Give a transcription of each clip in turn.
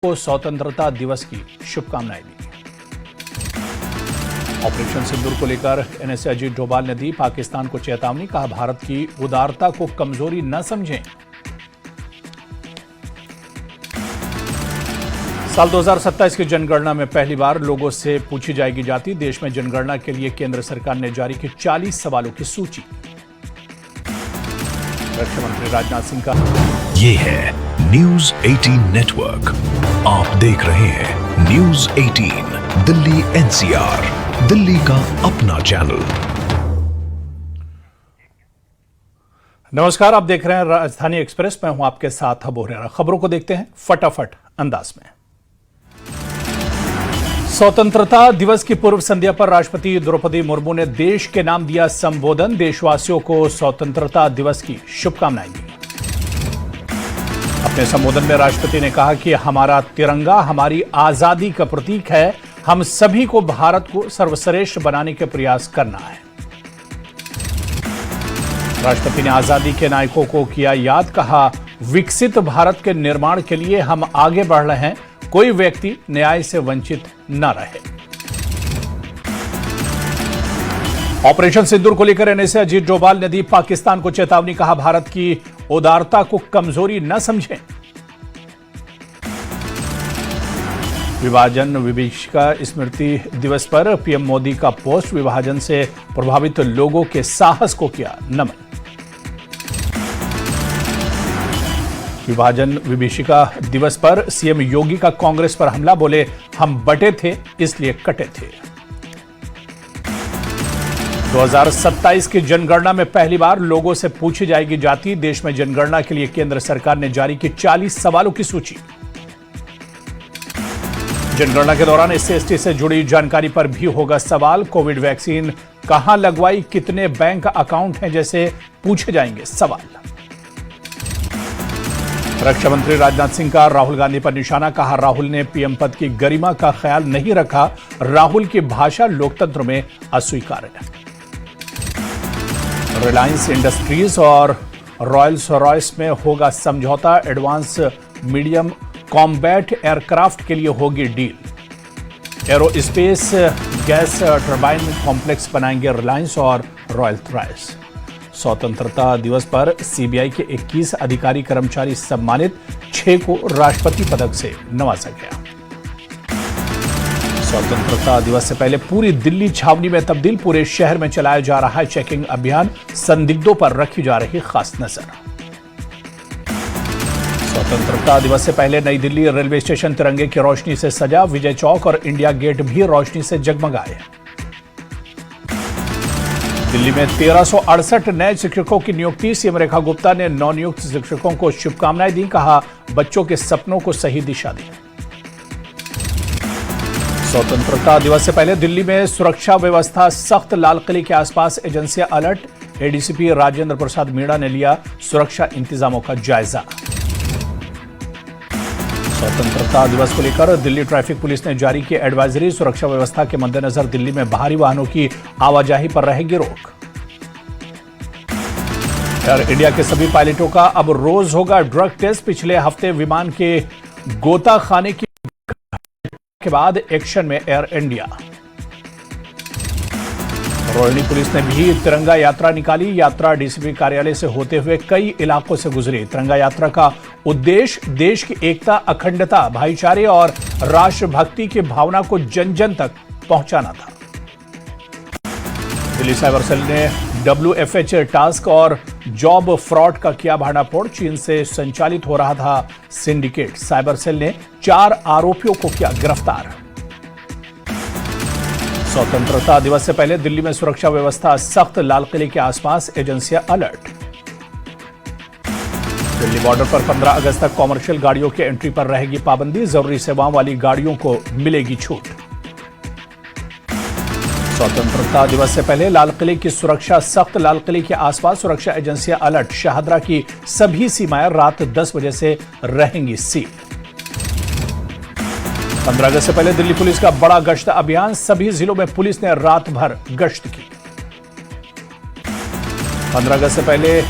को स्वतंत्रता दिवस की शुभकामनाएं दी। ऑपरेशन सिंदूर को लेकर एनएसए अजीत डोभाल ने दी पाकिस्तान को चेतावनी, कहा भारत की उदारता को कमजोरी न समझें। साल 2027 की जनगणना में पहली बार लोगों से पूछी जाएगी जाति। देश में जनगणना के लिए केंद्र सरकार ने जारी की 40 सवालों की सूची। रक्षा मंत्री राजनाथ सिंह का ये है न्यूज 18 नेटवर्क। आप देख रहे हैं न्यूज 18 दिल्ली एनसीआर, दिल्ली का अपना चैनल। नमस्कार, आप देख रहे हैं राजधानी एक्सप्रेस। मैं हूं आपके साथ अबू हुरैरा। खबरों को देखते हैं फटाफट अंदाज में। स्वतंत्रता दिवस की पूर्व संध्या पर राष्ट्रपति द्रौपदी मुर्मू ने देश के नाम दिया संबोधन। देशवासियों को स्वतंत्रता दिवस की शुभकामनाएं दी। अपने संबोधन में राष्ट्रपति ने कहा कि हमारा तिरंगा हमारी आजादी का प्रतीक है। हम सभी को भारत को सर्वश्रेष्ठ बनाने के प्रयास करना है। राष्ट्रपति ने आजादी के नायकों को किया याद, कहा विकसित भारत के निर्माण के लिए हम आगे बढ़ रहे हैं। कोई व्यक्ति न्याय से वंचित न रहे। ऑपरेशन सिंदूर को लेकर एनएसए अजीत डोभाल ने दी पाकिस्तान को चेतावनी, कहा भारत की उदारता को कमजोरी न समझें। विभाजन विभीषिका स्मृति दिवस पर पीएम मोदी का पोस्ट, विभाजन से प्रभावित लोगों के साहस को किया नमन। विभाजन विभीषिका दिवस पर सीएम योगी का कांग्रेस पर हमला, बोले हम बटे थे इसलिए कटे थे। 2027 की जनगणना में पहली बार लोगों से पूछी जाएगी जाति। देश में जनगणना के लिए केंद्र सरकार ने जारी की 40 सवालों की सूची। जनगणना के दौरान SC/ST से जुड़ी जानकारी पर भी होगा सवाल। कोविड वैक्सीन कहां लगवाई, कितने बैंक अकाउंट हैं, जैसे पूछे जाएंगे सवाल। रक्षा मंत्री राजनाथ सिंह का राहुल गांधी पर निशाना, कहा राहुल ने पीएम पद की गरिमा का ख्याल नहीं रखा। राहुल की भाषा लोकतंत्र में अस्वीकार्य है। रिलायंस इंडस्ट्रीज और रॉयल्स रॉयस में होगा समझौता। एडवांस मीडियम कॉम्बैट एयरक्राफ्ट के लिए होगी deal. Aerospace gas turbine complex बनाएंगे रिलायंस और रॉयल्स रॉयस। स्वतंत्रता दिवस पर सीबीआई के 21 अधिकारी कर्मचारी सम्मानित, 6 को राष्ट्रपति पदक से नवाजा गया। स्वतंत्रता दिवस से पहले पूरी दिल्ली छावनी में तब्दील। पूरे शहर में चलाया जा रहा है चेकिंग अभियान। संदिग्धों पर रखी जा रही खास नजर। स्वतंत्रता दिवस से पहले नई दिल्ली रेलवे स्टेशन तिरंगे की रोशनी से सजा। विजय चौक और इंडिया गेट भी रोशनी से जगमगाए। दिल्ली में 1368 नए शिक्षकों की नियुक्ति। सीएम रेखा गुप्ता ने नवनियुक्त शिक्षकों को शुभकामनाएं दी, कहा बच्चों के सपनों को सही दिशा दी। स्वतंत्रता दिवस से पहले दिल्ली में सुरक्षा व्यवस्था सख्त। लाल किले के आसपास एजेंसियां अलर्ट। एडीसीपी राजेंद्र प्रसाद मीणा ने लिया सुरक्षा इंतजामों का जायजा। स्वतंत्रता दिवस को लेकर दिल्ली ट्रैफिक पुलिस ने जारी की एडवाइजरी। सुरक्षा व्यवस्था के मद्देनजर दिल्ली में बाहरी वाहनों की आवाजाही पर रहेगी रोक। एयर इंडिया के सभी पायलटों का अब रोज होगा ड्रग टेस्ट। पिछले हफ्ते विमान के गोता खाने के बाद एक्शन में एयर इंडिया। रोहिणी पुलिस ने भी तिरंगा यात्रा निकाली। यात्रा डीसीपी कार्यालय से होते हुए कई इलाकों से गुजरी। तिरंगा यात्रा का उद्देश्य देश की एकता, अखंडता, भाईचारे और राष्ट्रभक्ति की भावना को जन जन तक पहुंचाना था। दिल्ली साइबर सेल ने WFH टास्क और जॉब फ्रॉड का किया भांडाफोड़। चीन से संचालित हो रहा था सिंडिकेट। साइबर सेल ने 4 आरोपियों को किया गिरफ्तार। स्वतंत्रता दिवस से पहले दिल्ली में सुरक्षा व्यवस्था सख्त। लाल किले के आसपास एजेंसियां अलर्ट। दिल्ली बॉर्डर पर 15 अगस्त तक कॉमर्शियल गाड़ियों के एंट्री पर रहेगी पाबंदी। जरूरी सेवाओं वाली गाड़ियों को मिलेगी छूट। स्वतंत्रता दिवस से पहले लाल किले की सुरक्षा सख्त। लाल किले के आसपास सुरक्षा एजेंसियां अलर्ट। शाहदरा की सभी सीमाएं रात 10 बजे से रहेंगी सील। 15 अगस्त से पहले दिल्ली पुलिस का बड़ा गश्त अभियान। सभी जिलों में पुलिस ने रात भर गश्त की। 15 अगस्त से पहले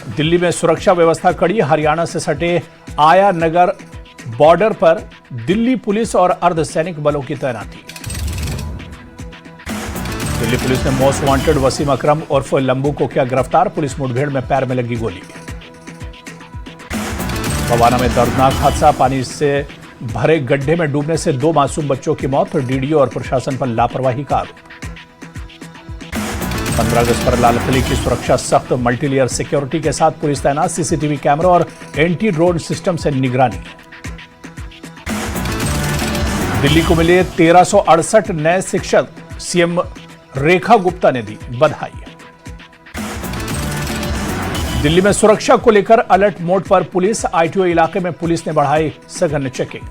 दिल्ली में सुरक्षा व्यवस्था कड़ी। हरियाणा से सटे आया नगर बॉर्डर पर दिल्ली पुलिस और अर्धसैनिक बलों की तैनाती। दिल्ली पुलिस ने मोस्ट वांटेड वसीम अकरम उर्फ लंबू को किया गिरफ्तार, पुलिस मुठभेड़ में पैर में लगी गोली। बवाना में दर्दनाक हादसा, पानी से भरे गड्ढे में डूबने से 2 मासूम बच्चों की मौत, डीडीओ और प्रशासन पर लापरवाही का आरोप। 15 अगस्त पर लाल किले की सुरक्षा सख्त, मल्टीलेयर सिक्योरिटी के साथ पुलिस तैनात, सीसीटीवी कैमरा और एंटी ड्रोन सिस्टम से निगरानी। दिल्ली को मिले 1368 नए शिक्षक, सीएम रेखा गुप्ता ने दी बधाई। दिल्ली में सुरक्षा को लेकर अलर्ट मोड पर पुलिस, आईटीओ इलाके में पुलिस ने बढ़ाई सघन चेकिंग।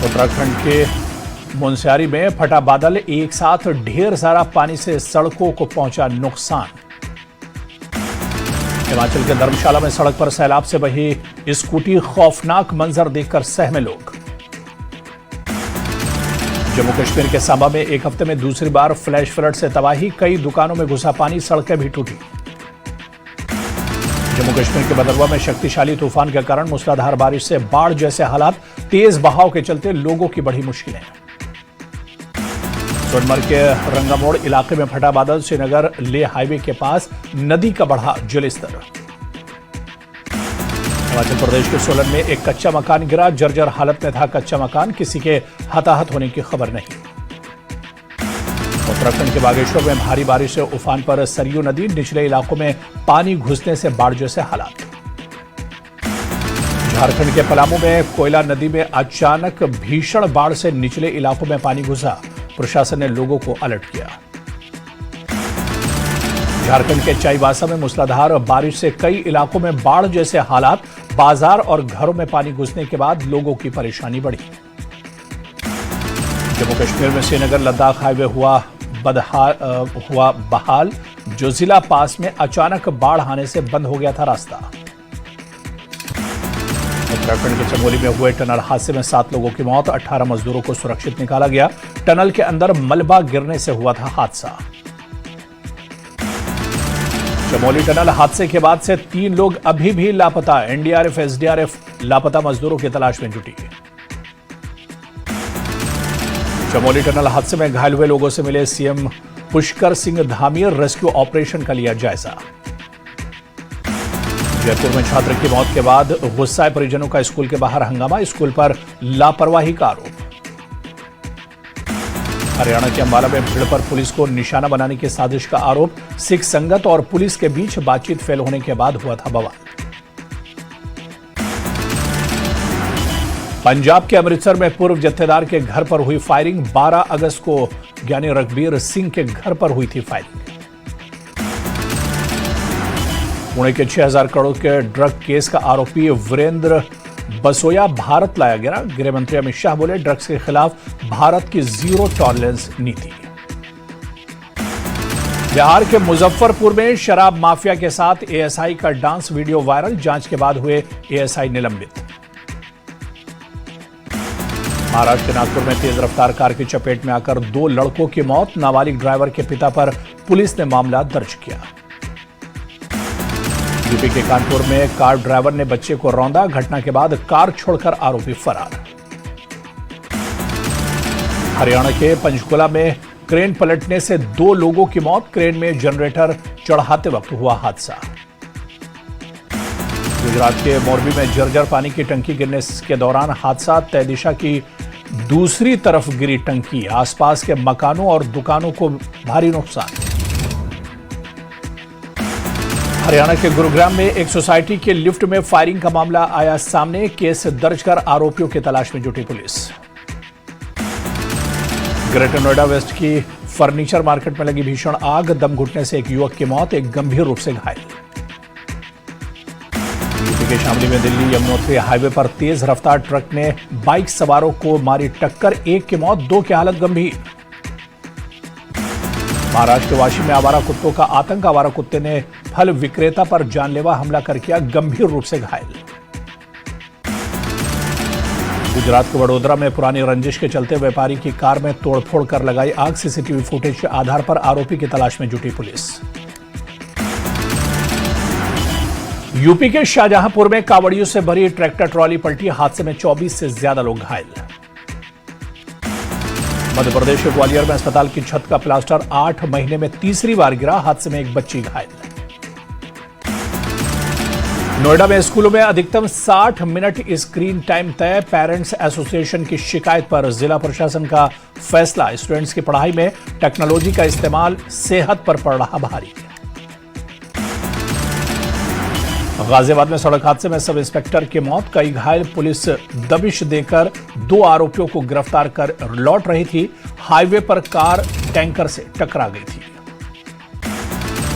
उत्तराखंड के मुनस्यारी में फटा बादल, एक साथ ढेर सारा पानी से सड़कों को पहुंचा नुकसान। हिमाचल के धर्मशाला में सड़क पर सैलाब से बही स्कूटी, खौफनाक मंजर देखकर सहमे लोग। जम्मू कश्मीर के सांबा में एक हफ्ते में दूसरी बार फ्लैश फ्लड से तबाही, कई दुकानों में घुसा पानी, सड़कें भी टूटी। जम्मू कश्मीर के भदरवा में शक्तिशाली तूफान के कारण मूसलाधार बारिश से बाढ़ जैसे हालात, तेज बहाव के चलते लोगों की बढ़ी मुश्किलें। सोनमर्ग के रंगामोड़ इलाके में फटा बादल, श्रीनगर ले हाईवे के पास नदी का बढ़ा जलस्तर। हिमाचल प्रदेश के सोलन में एक कच्चा मकान गिरा, जर्जर हालत में था कच्चा मकान, किसी के हताहत होने की खबर नहीं। उत्तराखंड के बागेश्वर में भारी बारिश से उफान पर सरयू नदी, निचले इलाकों में पानी घुसने से बाढ़ जैसे हालात। झारखंड के पलामू में कोयला नदी में अचानक भीषण बाढ़ से निचले इलाकों में पानी घुसा, प्रशासन ने लोगों को अलर्ट किया। झारखंड के चाईबासा में मूसलाधार बारिश से कई इलाकों में बाढ़ जैसे हालात, बाजार और घरों में पानी घुसने के बाद लोगों की परेशानी बढ़ी। जम्मू कश्मीर में श्रीनगर लद्दाख हाईवे हुआ बहाल, जोजिला पास में अचानक बाढ़ आने से बंद हो गया था रास्ता। उत्तराखंड के चमोली में हुए टनल हादसे में 7 लोगों की मौत, 18 मजदूरों को सुरक्षित निकाला गया, टनल के अंदर मलबा गिरने से हुआ था हादसा। चमोली टनल हादसे के बाद से 3 लोग अभी भी लापता, एनडीआरएफ एसडीआरएफ लापता मजदूरों की तलाश में जुटी है। चमोली टनल हादसे में घायल हुए लोगों से मिले CM Pushkar Singh Dhami, rescue operation का लिया जायजा। जयपुर में छात्र की मौत के बाद गुस्साए परिजनों का स्कूल के बाहर हंगामा, स्कूल पर लापरवाही का आरोप। हरियाणा के अंबाला में भीड़ पर पुलिस को निशाना बनाने की साजिश का आरोप, सिख संगत और पुलिस के बीच बातचीत फेल होने के बाद हुआ था बवाल। पंजाब के अमृतसर में पूर्व जत्थेदार के घर पर हुई फायरिंग, 12 अगस्त को ज्ञानी रघबीर सिंह के घर पर हुई थी फायरिंग। पुणे के 6000 करोड़ के ड्रग केस का आरोपी वीरेंद्र बसोया भारत लाया गया, गृह मंत्री अमित शाह बोले ड्रग्स के खिलाफ भारत की जीरो टॉलरेंस नीति। बिहार के मुजफ्फरपुर में शराब माफिया के साथ एएसआई का डांस वीडियो वायरल, जांच के बाद हुए एएसआई निलंबित। महाराष्ट्र के नागपुर में तेज रफ्तार कार की चपेट में आकर 2 लड़कों की मौत, नाबालिग ड्राइवर के पिता पर पुलिस ने मामला दर्ज किया। यूपी के कानपुर में कार ड्राइवर ने बच्चे को रौंदा, घटना के बाद कार छोड़कर आरोपी फरार। हरियाणा के पंचकुला में क्रेन पलटने से 2 लोगों की मौत, क्रेन में जनरेटर चढ़ाते वक्त हुआ हादसा। गुजरात के मोरबी में जर्जर पानी की टंकी गिरने के दौरान हादसा, तय दिशा की दूसरी तरफ गिरी टंकी, आसपास के मकानों और दुकानों को भारी नुकसान। हरियाणा के गुरुग्राम में एक सोसाइटी के लिफ्ट में फायरिंग का मामला आया सामने, केस दर्ज कर आरोपियों की तलाश में जुटी पुलिस। ग्रेटर नोएडा वेस्ट की फर्नीचर मार्केट में लगी भीषण आग, दम घुटने से एक युवक की मौत, एक गंभीर रूप से घायल। यूपी के शामली में दिल्ली यमुनोत्री हाईवे पर तेज रफ्तार ट्रक ने बाइक सवारों को मारी टक्कर, एक की मौत, 2 की हालत गंभीर। महाराष्ट्र के वाशी में आवारा कुत्तों का आतंक, आवारा कुत्ते ने फल विक्रेता पर जानलेवा हमला कर किया गंभीर रूप से घायल। गुजरात के वडोदरा में पुरानी रंजिश के चलते व्यापारी की कार में तोड़फोड़ कर लगाई आग, सीसीटीवी फुटेज के आधार पर आरोपी की तलाश में जुटी पुलिस। यूपी के शाहजहांपुर में कावड़ियों से भरी ट्रैक्टर ट्रॉली पलटी, हादसे में 24 से ज्यादा लोग घायल। मध्य प्रदेश के ग्वालियर में अस्पताल की छत का प्लास्टर 8 महीने में तीसरी बार गिरा, हादसे में एक बच्ची घायल। नोएडा में स्कूलों में अधिकतम 60 मिनट स्क्रीन टाइम तय, पेरेंट्स एसोसिएशन की शिकायत पर जिला प्रशासन का फैसला, स्टूडेंट्स की पढ़ाई में टेक्नोलॉजी का इस्तेमाल सेहत पर पड़ रहा भारी। गाजियाबाद में सड़क हादसे में सब इंस्पेक्टर की मौत, कई घायल, पुलिस दबिश देकर 2 आरोपियों को गिरफ्तार कर लौट रही थी, हाईवे पर कार टैंकर से टकरा गई थी।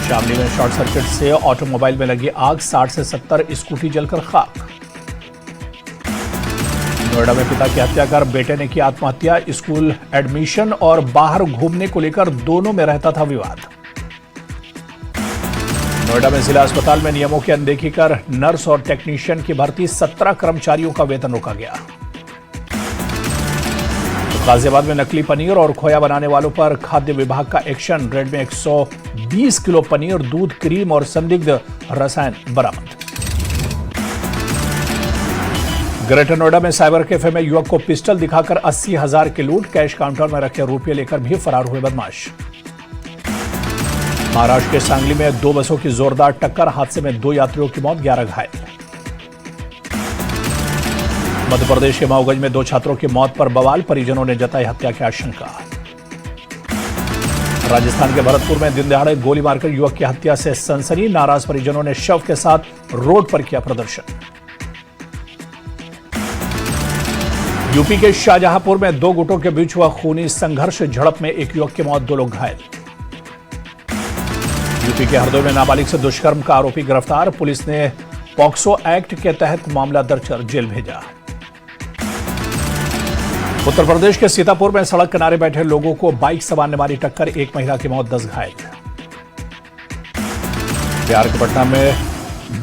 शामली में शॉर्ट सर्किट से ऑटोमोबाइल में लगी आग, 60 से 70 स्कूटी जलकर खाक। नोएडा में पिता की हत्या कर बेटे ने की आत्महत्या, स्कूल एडमिशन और बाहर घूमने को लेकर दोनों में रहता था विवाद। नोएडा में जिला अस्पताल में नियमों की अनदेखी कर नर्स और टेक्नीशियन की भर्ती, 17 कर्मचारियों का वेतन रोका गया। गाजियाबाद में नकली पनीर और खोया बनाने वालों पर खाद्य विभाग का एक्शन, रेड में 120 किलो पनीर, दूध, क्रीम और संदिग्ध रसायन बरामद। ग्रेटर नोएडा में साइबर कैफे में युवक को पिस्टल दिखाकर 80,000 की लूट, कैश काउंटर में रखे रुपये लेकर भी फरार हुए बदमाश। महाराष्ट्र के सांगली में 2 बसों की जोरदार टक्कर, हादसे में 2 यात्रियों की मौत, 11 घायल। मध्य प्रदेश के मऊगंज में 2 छात्रों की मौत पर बवाल, परिजनों ने जताई हत्या की आशंका। राजस्थान के भरतपुर में दिन दहाड़े गोली मारकर युवक की हत्या से सनसनी, नाराज परिजनों ने शव के साथ रोड पर किया प्रदर्शन। यूपी के शाहजहांपुर में 2 गुटों के बीच हुआ खूनी संघर्ष, झड़प में एक युवक की मौत, 2 लोग घायल। यूपी के हरदोई में नाबालिग से दुष्कर्म का आरोपी गिरफ्तार, पुलिस ने पॉक्सो एक्ट के तहत मामला दर्ज कर जेल भेजा। उत्तर प्रदेश के सीतापुर में सड़क किनारे बैठे लोगों को बाइक सवार ने मारी टक्कर, 1 महिला की मौत, 10 घायल। बिहार के पटना में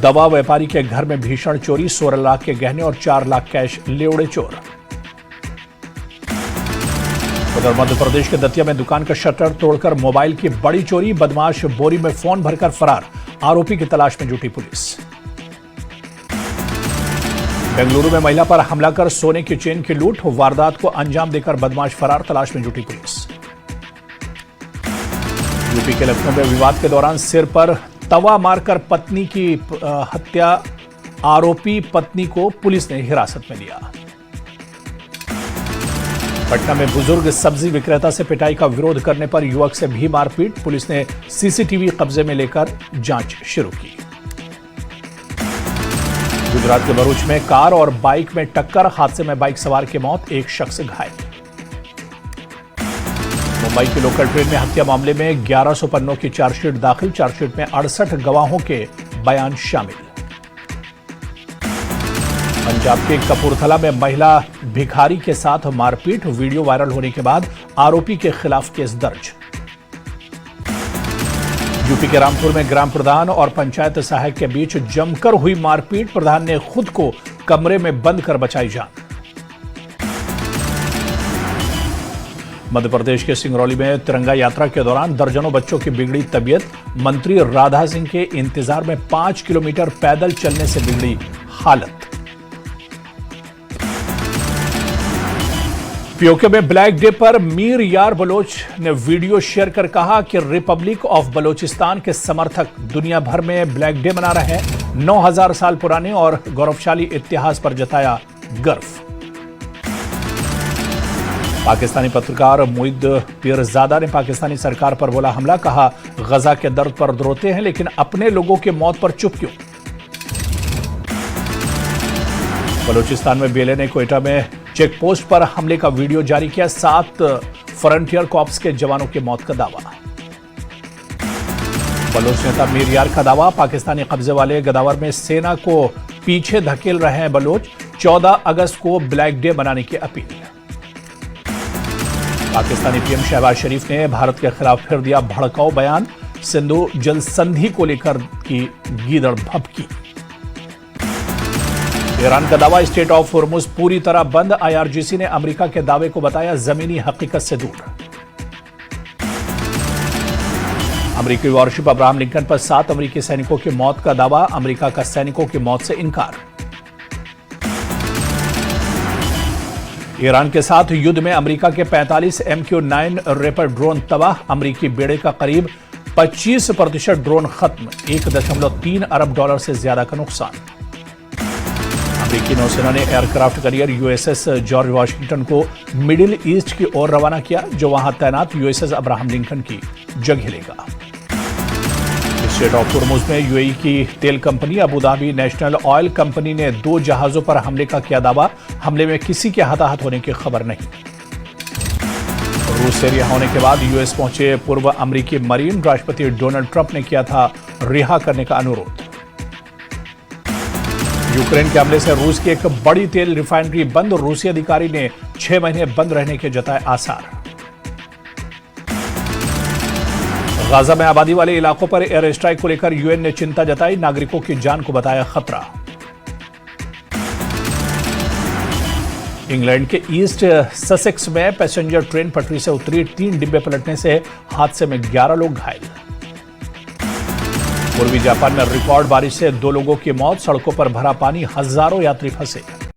दवा व्यापारी के घर में भीषण चोरी, 16 लाख के गहने और 4 लाख कैश ले उड़े चोर। उधर मध्य प्रदेश के दतिया में दुकान का शटर तोड़कर मोबाइल की बड़ी चोरी, बदमाश बोरी में फोन भरकर फरार, आरोपी की तलाश में जुटी पुलिस। बेंगलुरु में महिला पर हमला कर सोने की चेन की लूट, वारदात को अंजाम देकर बदमाश फरार, तलाश में जुटी पुलिस। यूपी के लखनऊ में विवाद के दौरान सिर पर तवा मारकर पत्नी की हत्या, आरोपी पत्नी को पुलिस ने हिरासत में लिया। पटना में बुजुर्ग सब्जी विक्रेता से पिटाई का विरोध करने पर युवक से भी मारपीट, पुलिस ने सीसीटीवी कब्जे में लेकर जांच शुरू की। गुजरात के भरूच में कार और बाइक में टक्कर, हादसे में बाइक सवार की मौत, 1 शख्स घायल। मुंबई की लोकल ट्रेन में हत्या मामले में 1100 पन्नों की चार्जशीट दाखिल, चार्जशीट में 68 गवाहों के बयान शामिल। पंजाब के कपूरथला में महिला भिखारी के साथ मारपीट, वीडियो वायरल होने के बाद आरोपी के खिलाफ केस दर्ज। यूपी के रामपुर में ग्राम प्रधान और पंचायत सहायक के बीच जमकर हुई मारपीट, प्रधान ने खुद को कमरे में बंद कर बचाई जान। मध्य प्रदेश के सिंगरौली में तिरंगा यात्रा के दौरान दर्जनों बच्चों की बिगड़ी तबीयत, मंत्री राधा सिंह के इंतजार में 5 किलोमीटर पैदल चलने से बिगड़ी हालत। पीओके में ब्लैक डे पर मीर यार बलोच ने वीडियो शेयर कर कहा कि रिपब्लिक ऑफ बलोचिस्तान के समर्थक दुनिया भर में ब्लैक डे मना रहे हैं, 9000 साल पुराने और गौरवशाली इतिहास पर जताया गर्व। पाकिस्तानी पत्रकार मुईद पीरजादा ने पाकिस्तानी सरकार पर बोला हमला, कहा गजा के दर्द पर रोते हैं लेकिन अपने लोगों के मौत पर चुप क्यों। बलूचिस्तान में बीएलए ने कोयटा में चेक पोस्ट पर हमले का वीडियो जारी किया, 7 फ्रंटियर कॉर्प्स के जवानों की मौत का दावा। बलोच नेता मीर यार का दावा, पाकिस्तानी कब्जे वाले गदावर में सेना को पीछे धकेल रहे हैं बलोच, 14 अगस्त को ब्लैक डे मनाने की अपील। पाकिस्तानी पीएम शहबाज शरीफ ने भारत के खिलाफ फिर दिया भड़काऊ बयान, सिंधु जल संधि को लेकर की गीदड़ भभकी। ईरान का दावा, स्टेट ऑफ होर्मुज पूरी तरह बंद, आईआरजीसी ने अमेरिका के दावे को बताया जमीनी हकीकत से दूर। अमेरिकी वॉरशिप अब्राहम लिंकन पर 7 अमेरिकी सैनिकों की मौत का दावा, अमेरिका का सैनिकों की मौत से इनकार। ईरान के साथ युद्ध में अमेरिका के 45 MQ-9 रेपर ड्रोन तबाह, अमेरिकी बेड़े का करीब 25% ड्रोन खत्म, $1.3 अरब से ज्यादा का नुकसान। अमेरिकी नौसेना ने aircraft carrier USS George Washington को मिडिल ईस्ट की ओर रवाना किया, जो वहां तैनात USS अब्राहम लिंकन की जगह लेगा। स्ट्रेट ऑफ होर्मुज में UAE की तेल company Abu Dhabi national oil company ने 2 जहाजों पर हमले का किया दावा, हमले में किसी के हताहत होने की खबर नहीं। रूस से रिहा होने के बाद US पहुंचे पूर्व अमेरिकी मरीन राष्ट्रपति डोनाल्ड ट्रंप ने किया था रिहा करने का अनुरोध। यूक्रेन के हमले से रूस की एक बड़ी तेल रिफाइनरी बंद, रूसी अधिकारी ने 6 महीने बंद रहने के जताए आसार। गाजा में आबादी वाले इलाकों पर एयर स्ट्राइक को लेकर UN ने चिंता जताई, नागरिकों की जान को बताया खतरा। इंग्लैंड के ईस्ट ससेक्स में पैसेंजर ट्रेन पटरी से उतरी, 3 डिब्बे पलटने से हादसे में 11 लोग घायल। पूर्वी जापान में रिकॉर्ड बारिश से 2 लोगों की मौत, सड़कों पर भरा पानी, हजारों यात्री फंसे।